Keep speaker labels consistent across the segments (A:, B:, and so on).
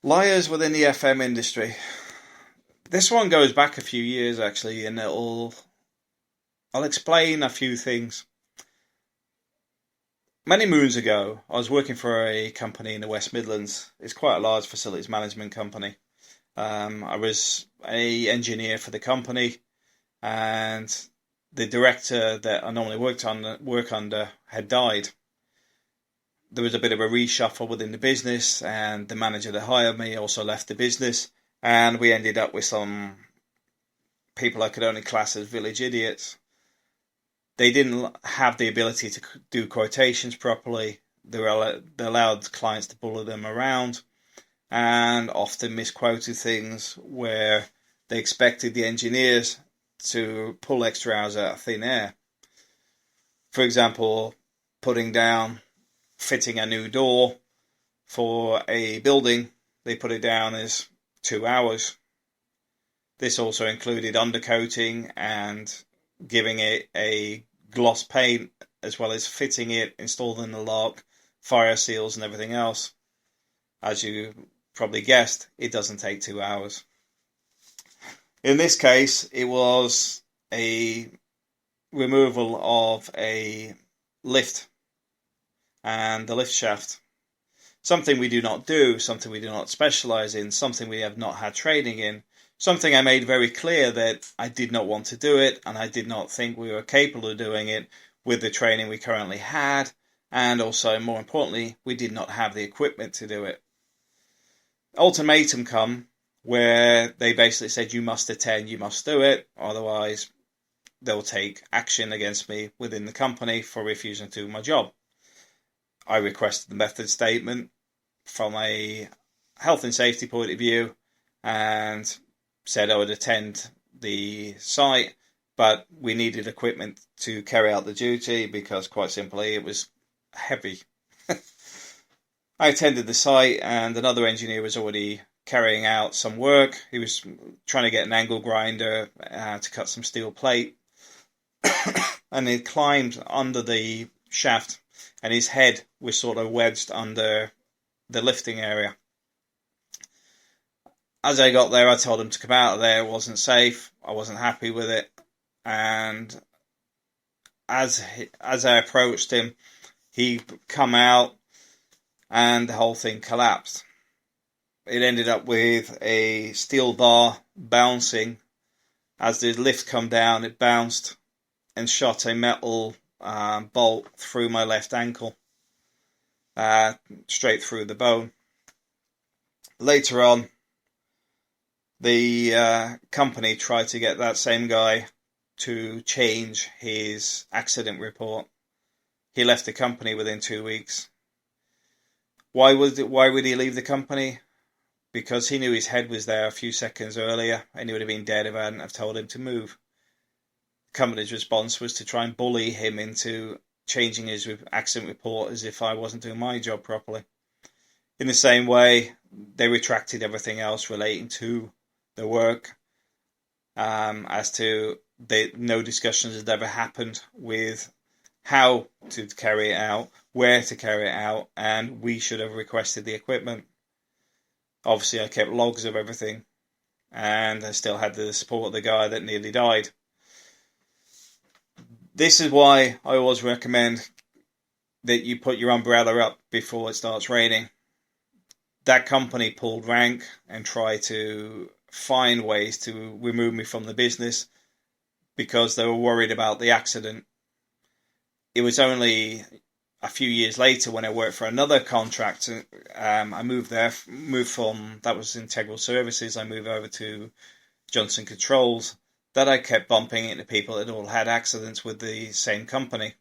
A: Liars within the FM industry. This one goes back a few years actually, and I'll explain a few things. Many moons ago, I was working for a company in the West Midlands. It's quite a large facilities management company. I was an engineer for the company, and the director that I normally work under had died. There was a bit of a reshuffle within the business, and the manager that hired me also left the business, and we ended up with some people I could only class as village idiots. They didn't have the ability to do quotations properly. They allowed clients to bully them around, and often misquoted things where they expected the engineers to pull extra hours out of thin air. For example, fitting a new door for a building, they put it down as 2 hours. This also included undercoating and giving it a gloss paint, as well as fitting it, installing the lock, fire seals and everything else. As you probably guessed, it doesn't take 2 hours. In this case, it was a removal of a lift and the lift shaft. Something we do not do, something we do not specialise in, something we have not had training in, something I made very clear that I did not want to do it, and I did not think we were capable of doing it with the training we currently had, and also, more importantly, we did not have the equipment to do it. Ultimatum come, where they basically said, you must attend, you must do it, otherwise they'll take action against me within the company for refusing to do my job. I requested the method statement from a health and safety point of view and said I would attend the site, but we needed equipment to carry out the duty because, quite simply, it was heavy. I attended the site, and another engineer was already carrying out some work. He was trying to get an angle grinder to cut some steel plate, and he climbed under the shaft, and his head was sort of wedged under the lifting area. As I got there, I told him to come out of there. It wasn't safe. I wasn't happy with it. And as I approached him, he come out and the whole thing collapsed. It ended up with a steel bar bouncing. As the lift come down, it bounced and shot a metal bolt through my left ankle, straight through the bone. Later on, the company tried to get that same guy to change his accident report. He left the company within 2 weeks. Why would he leave the company? Because he knew his head was there a few seconds earlier, and he would have been dead if I hadn't have told him to move. The company's response was to try and bully him into changing his accident report as if I wasn't doing my job properly. In the same way, they retracted everything else relating to the work, as to no discussions had ever happened with how to carry it out, where to carry it out, and we should have requested the equipment. Obviously, I kept logs of everything, and I still had the support of the guy that nearly died. This is why I always recommend that you put your umbrella up before it starts raining. That company pulled rank and tried to find ways to remove me from the business because they were worried about the accident. It was only a few years later when I worked for another contractor. I moved from, that was Integral Services, I moved over to Johnson Controls, that I kept bumping into people that all had accidents with the same company.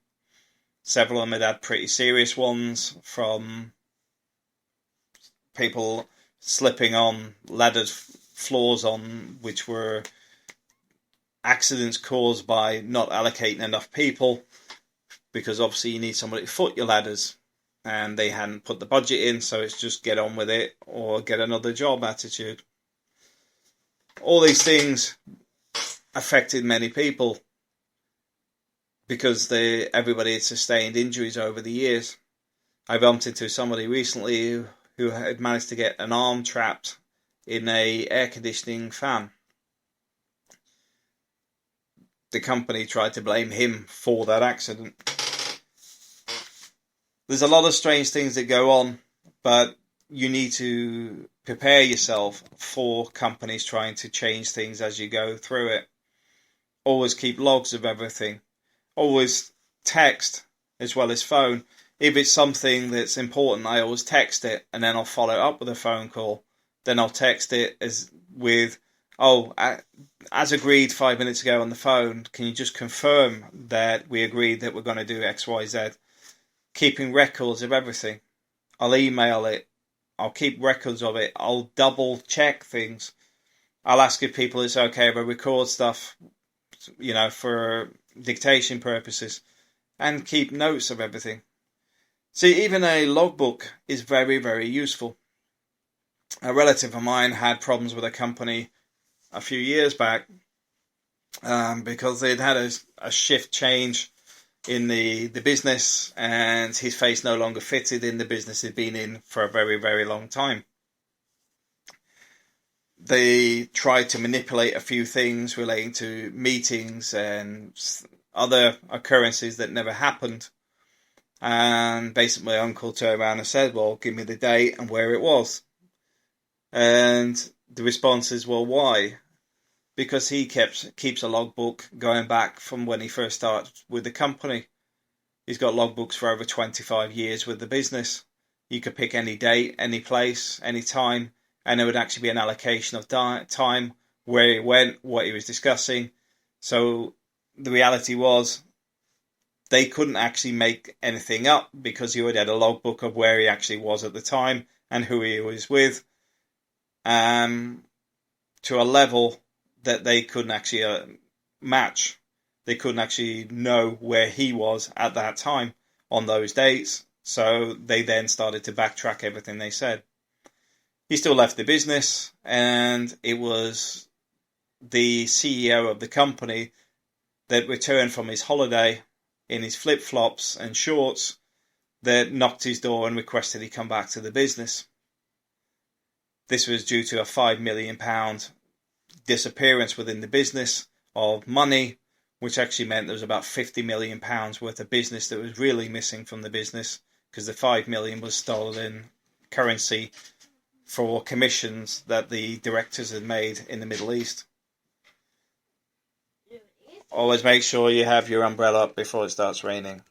A: Several of them had pretty serious ones, from people slipping on laddered floors on which were accidents caused by not allocating enough people, because obviously you need somebody to foot your ladders, and they hadn't put the budget in, so it's just get on with it or get another job attitude. All these things affected many people because everybody had sustained injuries over the years. I bumped into somebody recently who who had managed to get an arm trapped in a air conditioning fan. The company tried to blame him for that accident. There's a lot of strange things that go on, but you need to prepare yourself for companies trying to change things as you go through it. Always keep logs of everything. Always text as well as phone. If it's something that's important, I always text it, and then I'll follow up with a phone call. Then I'll text it as agreed 5 minutes ago on the phone, can you just confirm that we agreed that we're going to do X, Y, Z? Keeping records of everything. I'll email it. I'll keep records of it. I'll double check things. I'll ask if people it's okay if I record stuff, for dictation purposes, and keep notes of everything. See, even a logbook is very, very useful. A relative of mine had problems with a company a few years back because they'd had a shift change in the business, and his face no longer fitted in the business he'd been in for a very, very long time. They tried to manipulate a few things relating to meetings and other occurrences that never happened. And basically my uncle turned around and said, well, give me the date and where it was. And the response is, well, why? Because he keeps a logbook going back from when he first started with the company. He's got logbooks for over 25 years with the business. You could pick any date, any place, any time, and there would actually be an allocation of time, where he went, what he was discussing. So the reality was they couldn't actually make anything up because he already had a logbook of where he actually was at the time and who he was with, to a level that they couldn't actually match. They couldn't actually know where he was at that time on those dates. So they then started to backtrack everything they said. He still left the business, and it was the CEO of the company that returned from his holiday in his flip-flops and shorts that knocked his door and requested he come back to the business. This was due to a £5 million disappearance within the business of money, which actually meant there was about £50 million worth of business that was really missing from the business, because the £5 million was stolen currency for commissions that the directors had made in the Middle East. Always make sure you have your umbrella up before it starts raining.